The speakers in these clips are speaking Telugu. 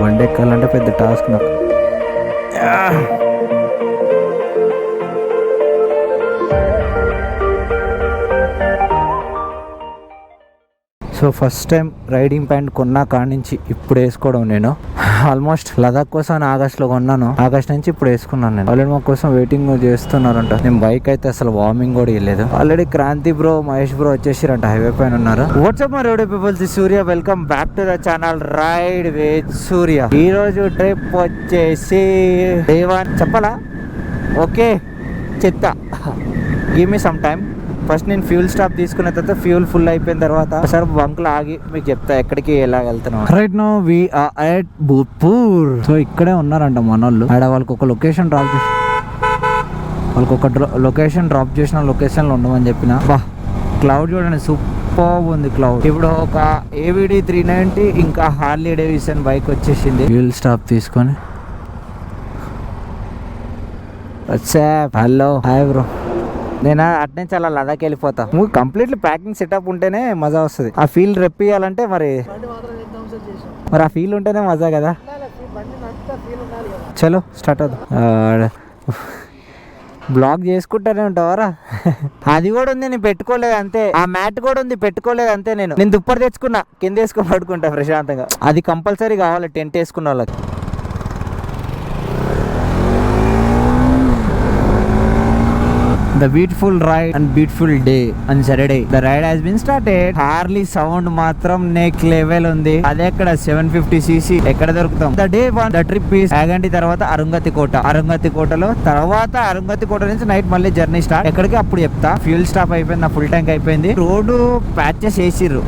బండి ఎక్కాలంటే పెద్ద టాస్క్ నాకు. So first time riding pant కొన్నా కాడి నుంచి ఇప్పుడు వేసుకోవడం. నేను ఆల్మోస్ట్ లదాఖ్ కోసం ఆగస్ట్లో కొన్నాను, ఆగస్ట్ నుంచి ఇప్పుడు వేసుకున్నాను. నేను ఆల్రెడీ మా కోసం వెయిటింగ్ చేస్తున్నారంట. నేను బైక్ అయితే అసలు వార్మింగ్ కూడా ఇవ్వలేదు. Already Kranti bro, Mahesh bro వచ్చేసారంట, హైవే పైన ఉన్నారు. What's up my road peoples, Surya. Welcome back to the channel ride with Surya. ఈ రోజు ట్రిప్ వచ్చేసి దేవాన్. చెప్పాలా? ఓకే చెప్తా, give me some time. First నేను ఫ్యూల్ స్టాప్ తీసుకున్న తర్వాత ఫ్యూల్ ఫుల్ అయిపోయిన తర్వాత ఒకసారి బంక్లో ఆగి మీకు చెప్తా ఎక్కడికి ఎలా వెళ్తున్నాం. Right now we are at Bhoothpur. So ఇక్కడే ఉన్నారంట మన వాళ్ళు. ఆడ వాళ్ళకి ఒక లొకేషన్ డ్రాప్ చేసి డ్రాప్ చేసిన లొకేషన్లో ఉండమని చెప్పిన. బా క్లౌడ్ చూడండి, సూపర్ ఉంది క్లౌడ్. ఇప్పుడు ఒక AVD 390 ఇంకా హార్లీ డేవిడ్సన్ బైక్ వచ్చేసింది. ఫ్యూల్ స్టాప్ తీసుకొని వచ్చా. Hello, hi bro. నేను అట్నే చాలా లదాఖ్ వెళ్ళిపోతా. కంప్లీట్లీ ప్యాకింగ్ సెటప్ ఉంటేనే మజా వస్తుంది. ఆ ఫీల్ రెప్పియాలంటే మరి ఆ ఫీల్ ఉంటేనే మజా కదా. చలో స్టార్ట్ అవుతుంది. బ్లాగ్ చేసుకుంటానే ఉంటావారా? అది కూడా ఉంది, నేను పెట్టుకోలేదు అంతే. ఆ మ్యాట్ కూడా ఉంది, పెట్టుకోలేదు అంతే. నేను దుప్పటి తెచ్చుకున్నా, కింద వేసుకొని పడుకుంటా ప్రశాంతంగా. అది కంపల్సరీ కావాలి టెంట్ వేసుకున్న వాళ్ళకి. The beautiful ride and beautiful day on Saturday. The ride has been started. Harley sound మాత్రం నెక్ లెవెల్ ఉంది. అదే ఎక్కడ 750cc ఎక్కడ దొరుకుతాం. The day one, the trip is Yaganti తర్వాత అరుంగతి కోట. అరుంగతి కోటలో తర్వాత అరుంగతి కోట నుంచి నైట్ మళ్ళీ జర్నీ స్టార్ట్. ఎక్కడికి అప్పుడు చెప్తా. ఫ్యూల్ స్టాప్ అయిపోయింది, నా ఫుల్ ట్యాంక్ అయిపోయింది. రోడ్ ప్యాచెస్ వేసిర్రు.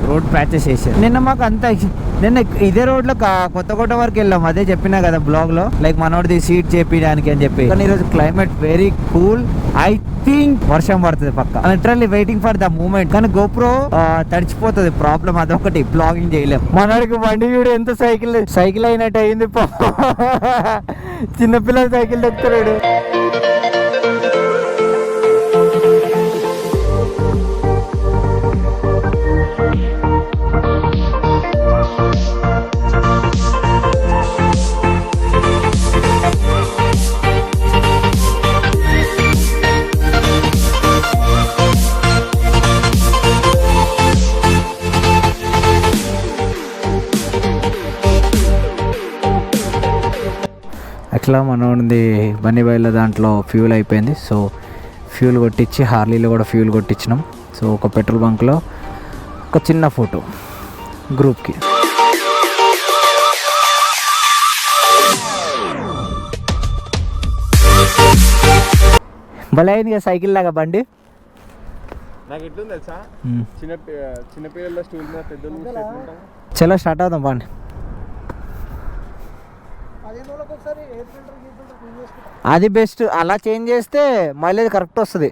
నిన్న మాకు అంత నిన్న ఇదే రోడ్ లో కొత్తకోట వరకు వెళ్ళాం. అదే చెప్పినా కదా బ్లాగ్ లో, లైక్ మనోడిది సీట్ చేపించడానికి అని చెప్పి. కానీ ఈరోజు climate very cool. I think వర్షం పడుతుంది పక్క. Literally waiting for the moment. కానీ గోప్రో తడిచిపోతుంది, ప్రాబ్లం అదొకటి. బ్లాగింగ్ చేయలేం. మనోడికి బండి వీడు ఎంత సైకిల్ అయినట్టు అయింది. చిన్నపిల్లల సైకిల్ దొక్కుతాడు. అట్లా మనోడిది బన్నీబాయిలో దాంట్లో ఫ్యూల్ అయిపోయింది. సో ఫ్యూల్ కొట్టించి హార్లీలో కూడా ఫ్యూల్ కొట్టించినాం. సో ఒక పెట్రోల్ బంక్లో ఒక చిన్న ఫోటో గ్రూప్కి. భలే అయింది కదా సైకిల్ లాగా బండి. నాకు ఎట్లుంది తెలుసా, చిన్నపిల్లల స్టూల్ మీద పెద్దలు. చలో స్టార్ట్ అవుదాం బండి. అది బెస్ట్. అలా చేంజ్ చేస్తే మైలేజ్ కరెక్ట్ వస్తుంది.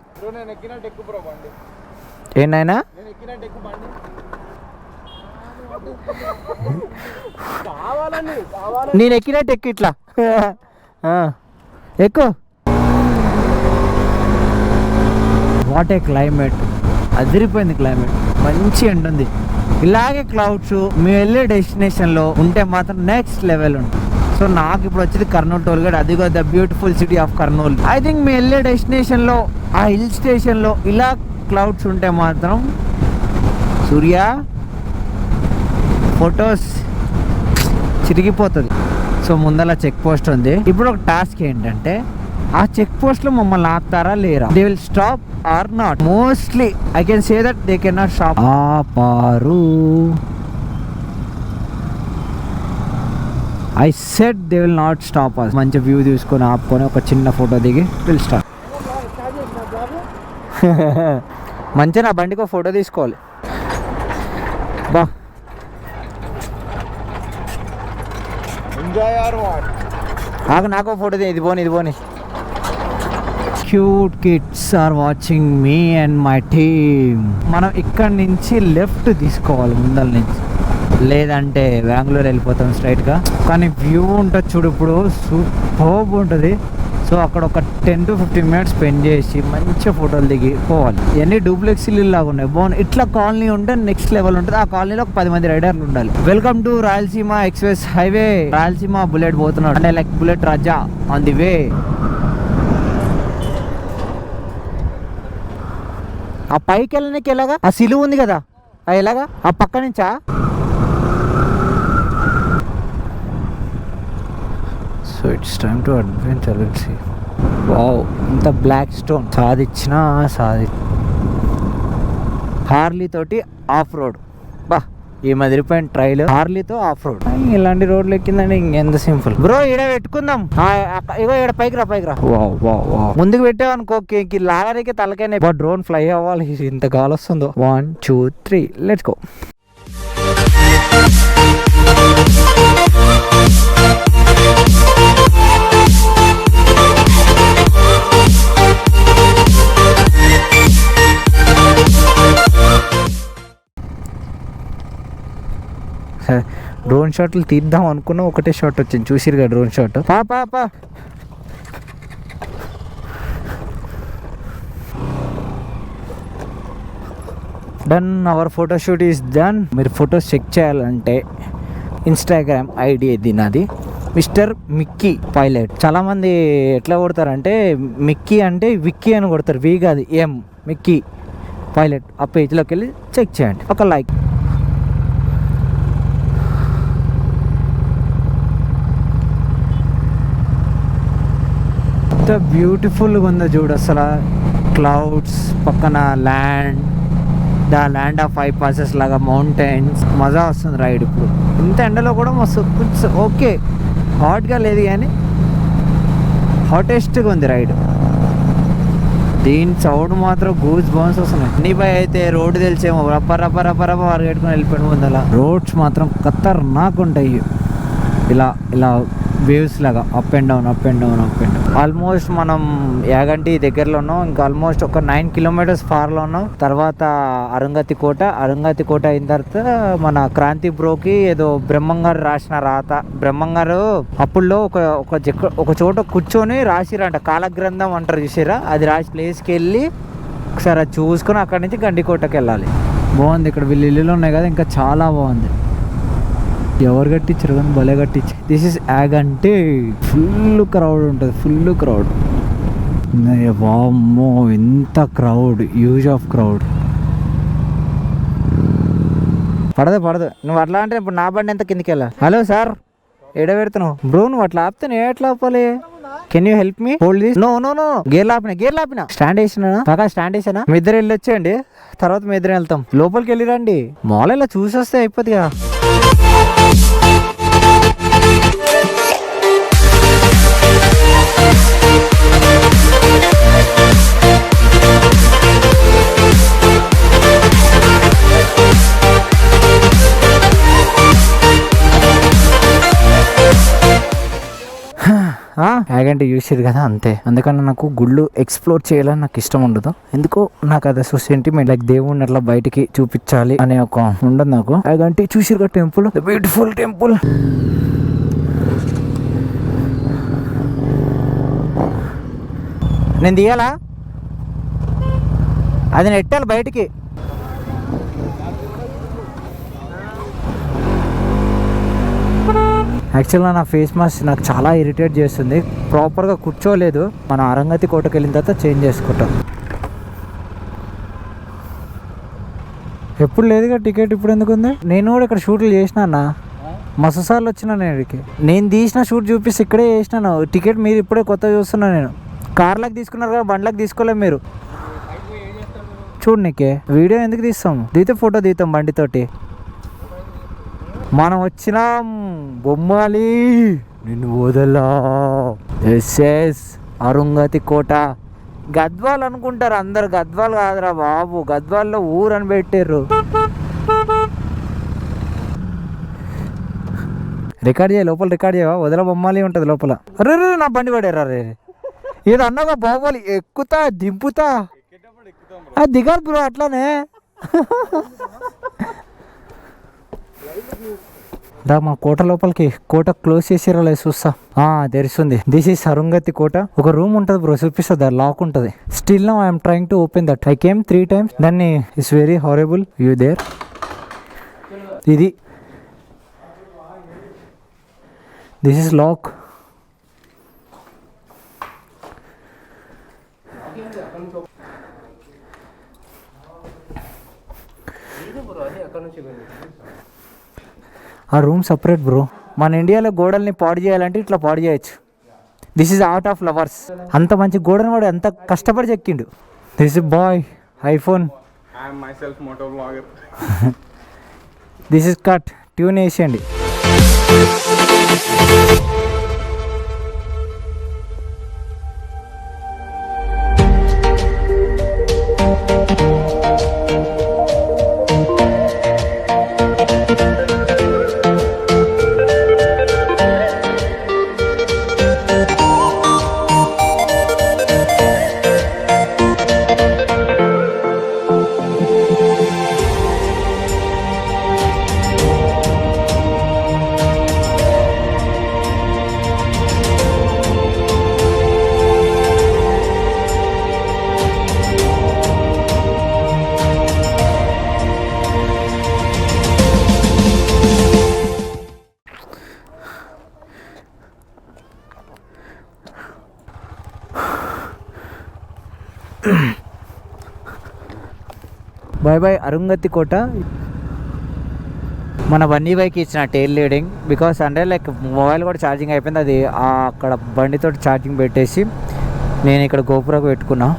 ఏంటైనా నేను ఎక్కినట్టు ఎక్కు, ఇట్లా ఎక్కువ. వాట్ ఏ క్లైమేట్, అదిరిపోయింది క్లైమేట్. మంచి ఎండ ఉంది. ఇలాగే క్లౌడ్స్ మేము వెళ్ళే డెస్టినేషన్లో ఉంటే మాత్రం నెక్స్ట్ లెవెల్ ఉంటుంది. సో నాకు ఇప్పుడు వచ్చేది కర్నూలు టోల్గేట్. అదిగో the beautiful city of Kurnool. I think మేము వెళ్ళే డెస్టినేషన్లో ఆ హిల్ స్టేషన్లో ఇలా క్లౌడ్స్ ఉంటే మాత్రం సూర్య ఫొటోస్ చిరిగిపోతుంది. సో ముందల చెక్ పోస్ట్ ఉంది. ఇప్పుడు ఒక టాస్క్ ఏంటంటే ఆ చెక్ పోస్ట్లో మమ్మల్ని ఆపుతారా లేరా, they will stop or not. Mostly I can say that they can not stop. ఆపారు. I said they will not stop us. మంచి వ్యూ తీసుకొని ఆపుకొని ఒక చిన్న ఫోటో దిగి విల్ స్టార్ట్. మంచిగా నా బండికి ఒక ఫోటో తీసుకోవాలి. బా నాకు ఫోటో ఇది పోని. Cute kids are watching me and my team. మనం ఇక్కడ నుంచి లెఫ్ట్ తీసుకోవాలి ముందల నుంచి, లేదంటే బెంగళూరు వెళ్ళిపోతాం స్ట్రైట్గా. కానీ వ్యూ ఉంటుంది చూడు, ఇప్పుడు సూపర్ ఉంటుంది. సో అక్కడ ఒక 10 to 15 minutes స్పెండ్ చేసి మంచిగా ఫోటోలు దిగి పోవాలి. ఇవన్నీ డూప్లెక్స్ ఇల్లు లాగా ఉన్నాయి, బాగున్నాయి. ఇట్లా కాలనీ ఉంటే నెక్స్ట్ లెవెల్ ఉంటుంది. ఆ కాలనీలో ఒక 10 మంది రైడర్లు ఉండాలి. Welcome to Rayalaseema express highway. Rayalaseema bullet పోతున్నాడు, అంటే like bullet Raja on the way. ఆ పైకి వెళ్ళడానికి ఎలాగా? ఆ సిలువ ఉంది కదా, ఎలాగా? ఆ పక్క నుంచా? So it's time to adventure. Let's see. Wow, ఇంత బ్లాక్ స్టోన్ సాధించిన హార్లీ తోటి ఆఫ్ రోడ్. బా, ఈ మదిరిపోయిన ట్రైల్ హార్లీతో ఆఫ్ రోడ్. ఇలాంటి రోడ్లు ఎక్కిందండి ఇంకెంత సింపుల్. బ్రో ఈడ పెట్టుకుందాం. ఇగో ఈడ పైకి రా. Wow wow wow. ముందుకు పెట్టావనుకో లాగరికి తలకైనా డ్రోన్ ఫ్లై అవ్వాలి. ఇంత గాలి వస్తుందో. 1 2 3 లెట్స్ గో. డ్రోన్ షాట్లు తీద్దాం అనుకున్నా, ఒకటే షాట్ వచ్చింది. చూసిరుగా డ్రోన్ షాట్. పా done. Our photoshoot is done. మీరు ఫొటోస్ చెక్ చేయాలంటే ఇన్స్టాగ్రామ్ ఐడి ఇది నాది, మిస్టర్ మిక్కీ పైలట్. చాలామంది ఎట్లా కొడతారంటే మిక్కీ అంటే విక్కీ అని కొడతారు, వి కాదు ఎం, మిక్కీ పైలట్. ఆ పేజ్లోకి వెళ్ళి చెక్ చేయండి. ఒక లైక్. ఎంత బ్యూటిఫుల్గా ఉందో చూడు అసలు. క్లౌడ్స్ పక్కన land, the land of 5 passes లాగా మౌంటైన్స్. మజా వస్తుంది రైడ్. ఇప్పుడు ఇంత ఎండలో కూడా మస్తు ఓకే, హాట్గా లేదు కానీ హాటెస్ట్గా ఉంది రైడ్. దీని సౌండ్ మాత్రం గూస్ బౌన్స్ వస్తున్నాయి. నీపై అయితే రోడ్డు తెలిసేమో రప్ప పరిగెట్టుకుని వెళ్ళిపోయిన ముందల. రోడ్స్ మాత్రం ఖతర్నాక్ ఉంటాయి. ఇలా వేవ్స్ లాగా అప్ అండ్ డౌన్. ఆల్మోస్ట్ మనం యాగంటి దగ్గరలో ఉన్నాం. ఇంకా ఆల్మోస్ట్ ఒక 9 kilometers ఫార్లో ఉన్నాం. తర్వాత అరుంధతి కోట అయిన తర్వాత మన క్రాంతి బ్రోకి ఏదో బ్రహ్మంగారు రాసిన రాత. బ్రహ్మంగారు అప్పుల్లో ఒక చోట కూర్చొని రాసిరంట, కాలగ్రంథం అంటారు చూసారా, అది రాసి ప్లేస్కి వెళ్ళి ఒకసారి అది చూసుకొని అక్కడి నుంచి గండికోటకి వెళ్ళాలి. బాగుంది. ఇక్కడ వీళ్ళు ఇల్లులు ఉన్నాయి కదా, ఇంకా చాలా బాగుంది. ఎవరు కట్టించారు కానీ భలే కట్టించారు. This is Yaganti. Full crowd ఉంటుంది, ఫుల్ క్రౌడ్. వామ్మో ఎంత క్రౌడ్, యూజ్ ఆఫ్ క్రౌడ్. పడదు నువ్వు అట్లా అంటే ఇప్పుడు నా బండి ఎంత కిందికి వెళ్ళా. హలో సార్, ఎడ పెడుతున్నావు బ్రో? నువ్వు అట్లా ఆపితే నేను ఎట్లా ఆపాలి? Can you help me hold this? No gear లాపిన స్టాండ్ వేసినా కాకా, స్టాండ్ వేసానా? మీ ఇద్దరు వెళ్ళి వచ్చేయండి, తర్వాత మీ ఇద్దరు వెళ్తాం. లోపలికి వెళ్ళి రండి, మాల్ ఇలా చూసి వస్తే అయిపోతుంది కదా. యాగంటి చూసారు కదా, అంతే. అందుకని నాకు గుళ్ళు ఎక్స్ప్లోర్ చేయాలని నాకు ఇష్టం ఉండదు. ఎందుకో నాకు అది సెంటిమెంట్, లైక్ దేవుడిని అట్లా బయటికి చూపించాలి అనే ఒక ఉండదు నాకు. యాగంటి చూసారు కదా టెంపుల్, బ్యూటిఫుల్ టెంపుల్. నేను తీయాలా? అది నెట్టాలి బయటికి. యాక్చువల్గా నా ఫేస్ మాస్క్ నాకు చాలా ఇరిటేట్ చేస్తుంది, ప్రాపర్గా కూర్చోలేదు. మన అరంగతి కోటకి వెళ్ళిన తర్వాత చేంజ్ చేసుకుంటాం. ఎప్పుడు లేదుగా టికెట్, ఇప్పుడు ఎందుకు ఉంది? నేను కూడా ఇక్కడ షూట్లు చేసినా అన్న, మస్తు సార్లు వచ్చినా నేను ఇక్కడికి. నేను తీసిన షూట్ చూపిస్తే ఇక్కడే చేసినాను. టికెట్ మీరు ఇప్పుడే కొత్త చూస్తున్నాను. నేను కార్లకు తీసుకున్నారు కదా, బండ్లకు తీసుకోలేదు మీరు. చూడు నీకే వీడియో ఎందుకు తీస్తాం? దిగితే ఫోటో దిగుతాం బండితోటి. మనం వచ్చినాం బొమ్మాలి, నిన్ను వదలా. ఎస్ఎస్ అరుంధతి కోట. గద్వాల్ అనుకుంటారు అందరు, గద్వాల్ కాదురా బాబు, గద్వాల్లో ఊరు అని పెట్టారు. రికార్డ్ చేయ, లోపల రికార్డ్ చేయవా? వదల బొమ్మాలి ఉంటుంది లోపల. అరే నా బండి పడారా రే, ఏదో అన్నాగా బాహుబలి, ఎక్కుతా దింపుతా. దిగాలి బ్రో అట్లానే. దా మా కోట లోపలికి. కోట క్లోజ్ చేసిరా లేదు చూస్తా. తెరిస్తుంది. దిస్ ఈస్ అరుంగతి కోట. ఒక రూమ్ ఉంటుంది బ్రో, చూపిస్తుంది. లాక్ ఉంటుంది. Still now I'm trying to open that. I came 3 times. దాన్ని it's very horrible. You there. ఇది దిస్ ఈస్ లాక్. ఆ రూమ్ సపరేట్ బ్రో. మన ఇండియాలో గోడల్ని పాడు చేయాలంటే ఇట్లా పాడు చేయొచ్చు. This is art of lovers. అంత మంచి గోడని వాడు ఎంత కష్టపడి చెక్కిండు. This is boy iPhone. I am myself Moto vlogger. This is cut. Tune వేసేయండి. బాయ్ బాయ్ అరుంగతి కోట. మన బన్నీ బైక్ ఇచ్చిన టైల్ లీడింగ్ బికాస్ అంటే లైక్ మొబైల్ కూడా ఛార్జింగ్ అయిపోయింది. అది అక్కడ బండితో ఛార్జింగ్ పెట్టేసి నేను ఇక్కడ గోపురకు పెట్టుకున్నా.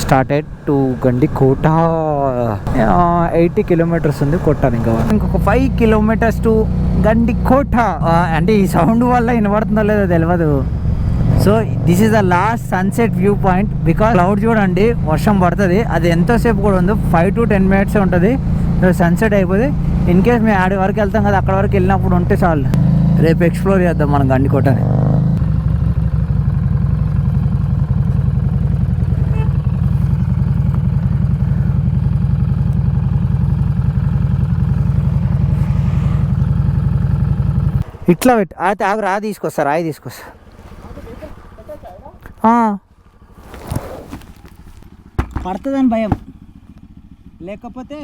Started to Gandikota. 80 kilometers ఉంది కొట్టాను. ఇంకొక 5 kilometers టు గండికోట. అంటే ఈ సౌండ్ వల్ల వినబడుతుందో లేదో తెలియదు. So this is the last sunset view point. Because cloud చూడండి, వర్షం పడుతుంది. అది ఎంతోసేపు కూడా ఉంది, 5 to 10 minutes ఉంటుంది. సన్సెట్ అయిపోతుంది. ఇన్ కేస్ మేము ఆడి వరకు వెళ్తాం కదా, అక్కడ వరకు వెళ్ళినప్పుడు ఉంటే చాలు. రేపు ఎక్స్ప్లోర్ చేద్దాం మనం గండికోటని. ఇట్లా పెట్టి అయితే ఆగు, రాయి తీసుకొస్తా. పడుతుందని భయం, లేకపోతే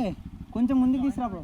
కొంచెం ముందుకు తీసుకురా బ్రో.